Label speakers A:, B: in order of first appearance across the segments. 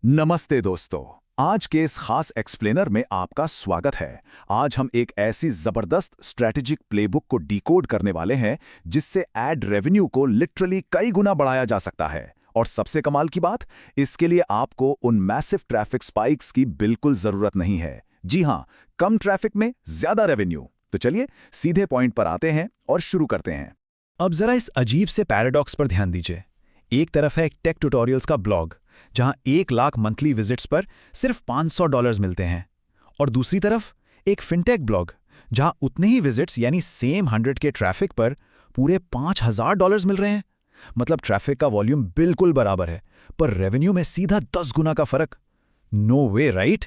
A: नमस्ते दोस्तों। आज के इस खास एक्सप्लेनर में आपका स्वागत है। आज हम एक ऐसी जबरदस्त स्ट्रैटेजिक प्लेबुक को डिकोड करने वाले हैं जिससे एड रेवेन्यू को लिटरली कई गुना बढ़ाया जा सकता है। और सबसे कमाल की बात, इसके लिए आपको उन मैसिव ट्रैफिक स्पाइक्स की बिल्कुल जरूरत नहीं है। जी हां, कम ट्रैफिक में ज्यादा रेवेन्यू। तो चलिए सीधे पॉइंट पर आते हैं और शुरू करते हैं।
B: अब जरा इस अजीब से पैराडॉक्स पर ध्यान दीजिए। एक तरफ है एक टेक ट्यूटोरियल्स का ब्लॉग जहां 1 लाख मंथली विजिट्स पर सिर्फ $500 मिलते हैं, और दूसरी तरफ एक फिनटेक ब्लॉग जहां उतने ही विजिट्स यानी सेम 100 के ट्रैफिक पर पूरे $5000 मिल रहे हैं। मतलब ट्रैफिक का वॉल्यूम बिल्कुल बराबर है, पर रेवेन्यू में सीधा 10 गुना का फर्क। नो वे, राइट?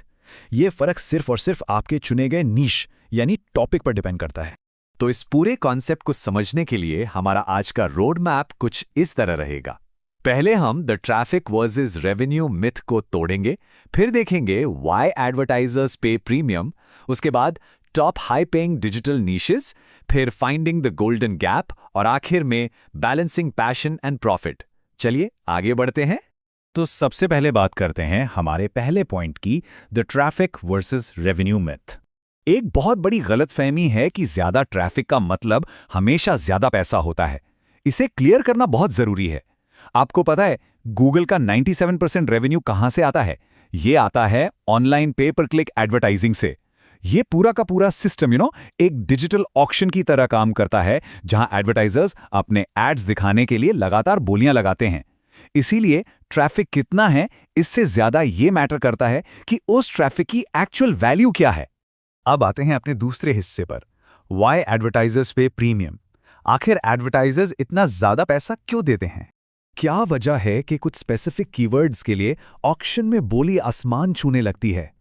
B: ये फर्क सिर्फ और सिर्फ आपके चुने गए नीश यानी टॉपिक पर डिपेंड करता है।
C: तो इस पूरे कॉन्सेप्ट को समझने के लिए हमारा आज का रोड मैप कुछ इस तरह रहेगा। पहले हम the traffic versus revenue myth को तोड़ेंगे, फिर देखेंगे व्हाई एडवर्टाइजर्स पे प्रीमियम, उसके बाद top high paying digital niches, फिर फाइंडिंग द गोल्डन गैप और आखिर में बैलेंसिंग पैशन एंड प्रॉफिट। चलिए आगे बढ़ते हैं।
B: तो सबसे पहले बात करते हैं हमारे पहले पॉइंट की, the traffic versus revenue myth.
C: एक बहुत बड़ी गलतफहमी है कि ज्यादा ट्रैफिक का मतलब हमेशा ज्यादा पैसा होता है। इसे क्लियर करना बहुत जरूरी है। आपको पता है गूगल का 97% रेवेन्यू कहां से आता है? ये आता है ऑनलाइन पे पर क्लिक एडवर्टाइजिंग से। ये पूरा का पूरा सिस्टम एक डिजिटल ऑक्शन की तरह काम करता है, जहां एडवर्टाइजर्स अपने एड्स दिखाने के लिए लगातार बोलियां लगाते हैं। इसीलिए ट्रैफिक कितना है, इससे ज्यादा ये मैटर करता है कि उस ट्रैफिक की एक्चुअल वैल्यू क्या है। अब आते हैं अपने दूसरे हिस्से पर, व्हाई एडवर्टाइजर्स पे प्रीमियम। आखिर एडवर्टाइजर्स इतना ज्यादा पैसा क्यों देते हैं? क्या वजह है कि कुछ स्पेसिफिक कीवर्ड्स के लिए ऑक्शन में बोली आसमान छूने लगती है?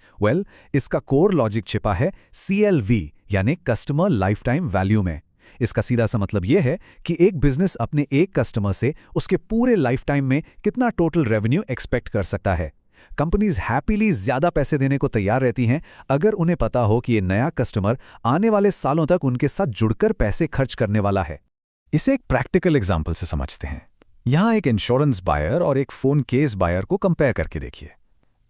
C: इसका कोर लॉजिक छिपा है CLV यानी कस्टमर लाइफ टाइम वैल्यू में। इसका सीधा सा मतलब यह है कि एक बिजनेस अपने एक कस्टमर से उसके पूरे लाइफ टाइम में कितना टोटल रेवेन्यू एक्सपेक्ट कर सकता है। कंपनीज हैप्पीली ज्यादा पैसे देने को तैयार रहती हैं अगर उन्हें पता हो कि ये नया कस्टमर आने वाले सालों तक उनके साथ जुड़कर पैसे खर्च करने वाला है। इसे एक प्रैक्टिकल एग्जाम्पल से समझते हैं। यहां एक इंश्योरेंस बायर और एक फोन केस बायर को कंपेयर करके देखिए।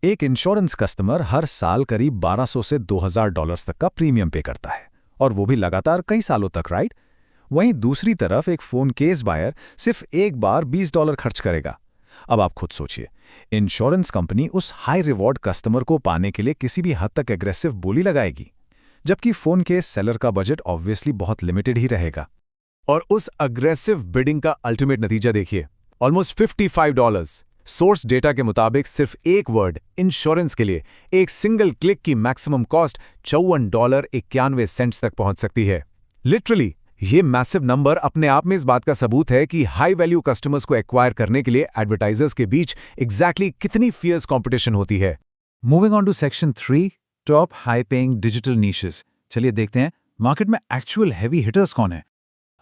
C: एक इंश्योरेंस कस्टमर हर साल करीब $1200 से $2000 तक का प्रीमियम पे करता है, और वो भी लगातार कई सालों तक, राइट? वहीं दूसरी तरफ एक फोन केस बायर सिर्फ एक बार $20 खर्च करेगा। अब आप खुद सोचिए, इंश्योरेंस कंपनी उस हाई रिवॉर्ड कस्टमर को पाने के लिए किसी भी हद तक एग्रेसिव बोली लगाएगी, जबकि फोन केस सेलर का बजट ऑब्वियसली बहुत लिमिटेड ही रहेगा। और उस अग्रेसिव बिडिंग का अल्टीमेट नतीजा देखिए, ऑलमोस्ट $55। सोर्स डेटा के मुताबिक सिर्फ एक वर्ड इंश्योरेंस के लिए एक सिंगल क्लिक की मैक्सिमम कॉस्ट $54.91 तक पहुंच सकती है। लिटरली ये मैसिव नंबर अपने आप में इस बात का सबूत है कि हाई वैल्यू कस्टमर्स को एक्वायर करने के लिए एडवर्टाइजर्स के बीच एग्जैक्टली कितनी फियर्स कंपटीशन होती है। Moving on to section 3, top high paying digital niches. चलिए देखते हैं मार्केट में एक्चुअल हैवी हिटर्स कौन है।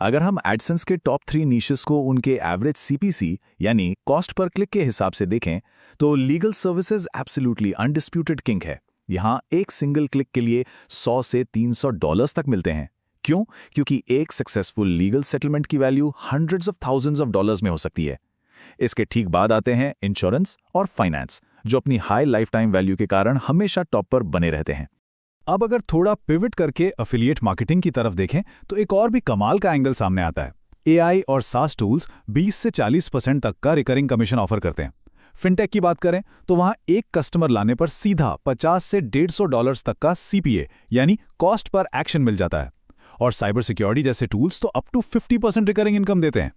A: अगर हम एडसेंस के टॉप 3 नीशेस को उनके एवरेज CPC यानी कॉस्ट पर क्लिक के हिसाब से देखें तो legal services absolutely undisputed king है। यहां एक सिंगल क्लिक के लिए $100 से $300 तक मिलते हैं। क्यों? क्योंकि एक सक्सेसफुल लीगल सेटलमेंट की value hundreds of thousands of dollars में हो सकती है। इसके ठीक बाद आते हैं इंश्योरेंस और फाइनेंस, जो अपनी हाई लाइफ टाइम वैल्यू के कारण हमेशा टॉप पर बने रहते हैं।
B: अब अगर थोड़ा पिवट करके एफिलिएट मार्केटिंग की तरफ देखें तो एक और भी कमाल का एंगल सामने आता है। AI और SaaS टूल्स 20 से 40% तक का रिकरिंग कमीशन ऑफर करते हैं। फिनटेक की बात करें तो वहां एक कस्टमर लाने पर सीधा $50 से $150 तक का CPA यानी कॉस्ट पर एक्शन मिल जाता है। और साइबर सिक्योरिटी जैसे टूल्स तो अप टू 50% रिकरिंग इनकम देते हैं।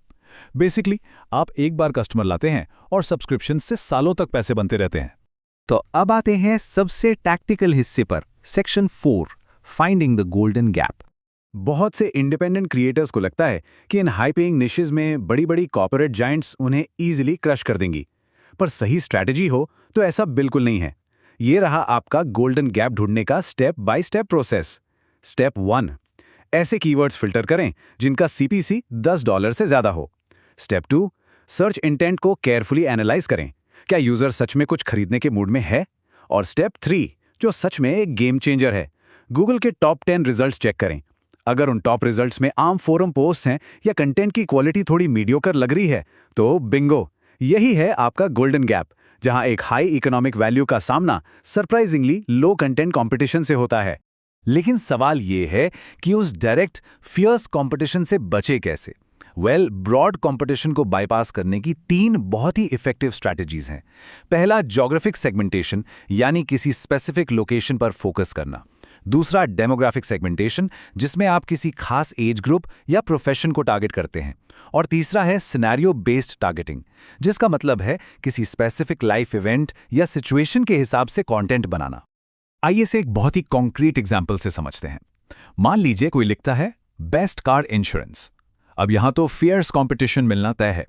B: बेसिकली आप एक बार कस्टमर लाते हैं और सब्सक्रिप्शन से सालों तक पैसे बनते रहते हैं।
C: तो अब आते हैं सबसे टैक्टिकल हिस्से पर, section 4, finding the golden gap.
A: बहुत से इंडिपेंडेंट क्रिएटर्स को लगता है कि इन हाई पेइंग निशेस में बड़ी बड़ी कॉर्पोरेट जायंट्स उन्हें ईजिली क्रश कर देंगी, पर सही स्ट्रैटेजी हो तो ऐसा बिल्कुल नहीं है। ये रहा आपका गोल्डन गैप ढूंढने का step by step process. Step 1, ऐसे कीवर्ड्स फिल्टर करें जिनका CPC $10 से ज्यादा हो। स्टेप 2, सर्च इंटेंट को केयरफुली एनालाइज करें, क्या यूजर सच में कुछ खरीदने के मूड में है। और स्टेप 3, जो सच में एक गेम चेंजर है, गूगल के टॉप 10 रिजल्ट्स चेक करें। अगर उन टॉप रिजल्ट्स में आम फोरम पोस्ट हैं या कंटेंट की क्वालिटी थोड़ी मीडियोकर लग रही है तो बिंगो, यही है आपका गोल्डन गैप, जहां एक हाई इकोनॉमिक वैल्यू का सामना सरप्राइजिंगली लो कंटेंट कंपटीशन से होता है।
C: लेकिन सवाल ये है कि उस डायरेक्ट फियर्स कंपटीशन से बचे कैसे? ब्रॉड कंपटीशन को बाईपास करने की 3 बहुत ही इफेक्टिव स्ट्रैटेजीज हैं। पहला, ज्योग्राफिक सेगमेंटेशन, यानी किसी स्पेसिफिक लोकेशन पर फोकस करना। दूसरा, डेमोग्राफिक सेगमेंटेशन, जिसमें आप किसी खास एज ग्रुप या प्रोफेशन को टारगेट करते हैं। और तीसरा है सिनेरियो बेस्ड टारगेटिंग, जिसका मतलब है किसी स्पेसिफिक लाइफ इवेंट या सिचुएशन के हिसाब से कंटेंट बनाना। आइए से एक बहुत ही कॉन्क्रीट एग्जाम्पल से समझते हैं। मान लीजिए कोई लिखता है बेस्ट कार इंश्योरेंस। अब यहां तो फियर्स कंपटीशन मिलना तय है,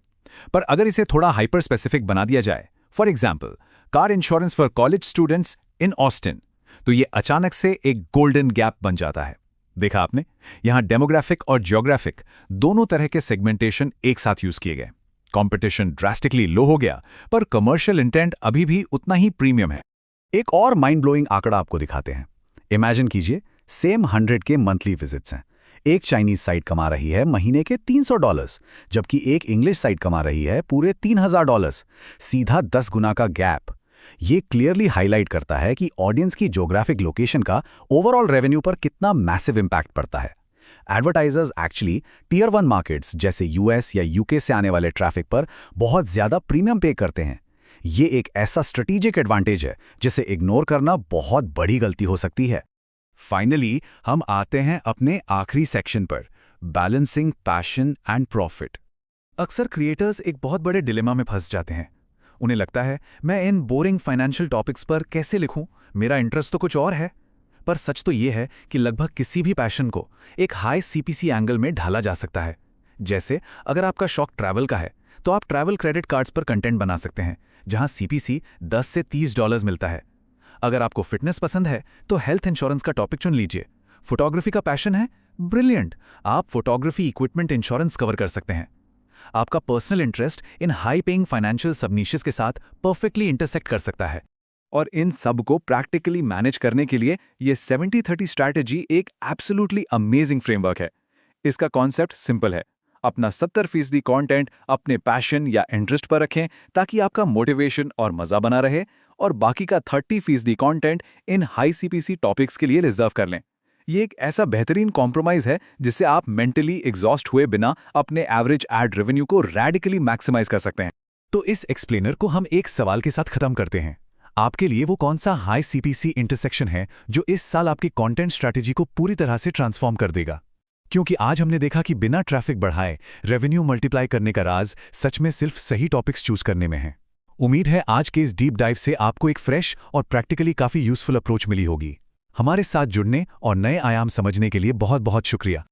C: पर अगर इसे थोड़ा हाइपर स्पेसिफिक बना दिया जाए, for example car insurance for college students in Austin, तो ये अचानक से एक गोल्डन गैप बन जाता है। देखा आपने, यहां डेमोग्राफिक और ज्योग्राफिक दोनों तरह के सेगमेंटेशन एक साथ यूज किए गए। कंपटीशन ड्रास्टिकली लो हो गया, पर कमर्शियल इंटेंट अभी भी उतना ही प्रीमियम है।
A: एक और माइंड ब्लोइंग आंकड़ा आपको दिखाते हैं। इमेजिन कीजिए सेम 100 के मंथली विजिट्स हैं। एक चाइनीज साइट कमा रही है महीने के $300, जबकि एक इंग्लिश साइट कमा रही है पूरे $3000। सीधा 10 गुना का गैप। ये क्लियरली हाईलाइट करता है कि ऑडियंस की ज्योग्राफिक लोकेशन का ओवरऑल रेवेन्यू पर कितना मैसिव इंपैक्ट पड़ता है। एडवर्टाइजर्स एक्चुअली टियर 1 मार्केट्स जैसे यूएस या यूके से आने वाले ट्रैफिक पर बहुत ज्यादा प्रीमियम पे करते हैं। ये एक ऐसा स्ट्रेटेजिक एडवांटेज है जिसे इग्नोर करना बहुत बड़ी गलती हो सकती है।
C: फाइनली हम आते हैं अपने आखिरी सेक्शन पर, बैलेंसिंग पैशन एंड प्रॉफिट।
B: अक्सर क्रिएटर्स एक बहुत बड़े डिलेमा में फंस जाते हैं। उन्हें लगता है मैं इन बोरिंग फाइनेंशियल टॉपिक्स पर कैसे लिखूं, मेरा इंटरेस्ट तो कुछ और है। पर सच तो ये है कि लगभग किसी भी पैशन को एक हाई सीपीसी एंगल में ढाला जा सकता है। जैसे अगर आपका शौक ट्रैवल का है, तो आप ट्रैवल क्रेडिट कार्ड्स पर कंटेंट बना सकते हैं, जहां सीपीसी $10 से $30 मिलता है। अगर आपको फिटनेस पसंद है, तो हेल्थ इंश्योरेंस का टॉपिक चुन लीजिए। फोटोग्राफी का पैशन है, ब्रिलियंट, आप फोटोग्राफी इक्विपमेंट इंश्योरेंस कवर कर सकते हैं। आपका personal interest in high paying financial subniches के साथ परफेक्टली इंटरसेक्ट कर सकता है।
C: और इन सब को प्रैक्टिकली मैनेज करने के लिए ये 70-30 स्ट्रैटेजी एक एब्सोल्युटली अमेजिंग फ्रेमवर्क है। इसका कॉन्सेप्ट सिंपल है, अपना 70% कंटेंट अपने पैशन या इंटरेस्ट पर रखें ताकि आपका मोटिवेशन और मजा बना रहे, और बाकी का 30% content in high CPC topics के लिए रिजर्व कर लें। ये एक ऐसा बेहतरीन कॉम्प्रोमाइज है जिससे आप मेंटली एग्जॉस्ट हुए बिना अपने एवरेज एड रेवेन्यू को रैडिकली मैक्सिमाइज कर सकते हैं।
B: तो इस एक्सप्लेनर को हम एक सवाल के साथ खत्म करते हैं। आपके लिए वो कौन सा हाई सीपीसी इंटरसेक्शन है जो इस साल आपकी कंटेंट स्ट्रैटेजी को पूरी तरह से ट्रांसफॉर्म कर देगा? क्योंकि आज हमने देखा कि बिना ट्रैफिक बढ़ाए रेवेन्यू मल्टीप्लाई करने का राज सच में सिर्फ सही टॉपिक्स चूज करने में है। उम्मीद है आज के इस डीप डाइव से आपको एक फ्रेश और प्रैक्टिकली काफी यूजफुल अप्रोच मिली होगी। हमारे साथ जुड़ने और नए आयाम समझने के लिए बहुत बहुत शुक्रिया।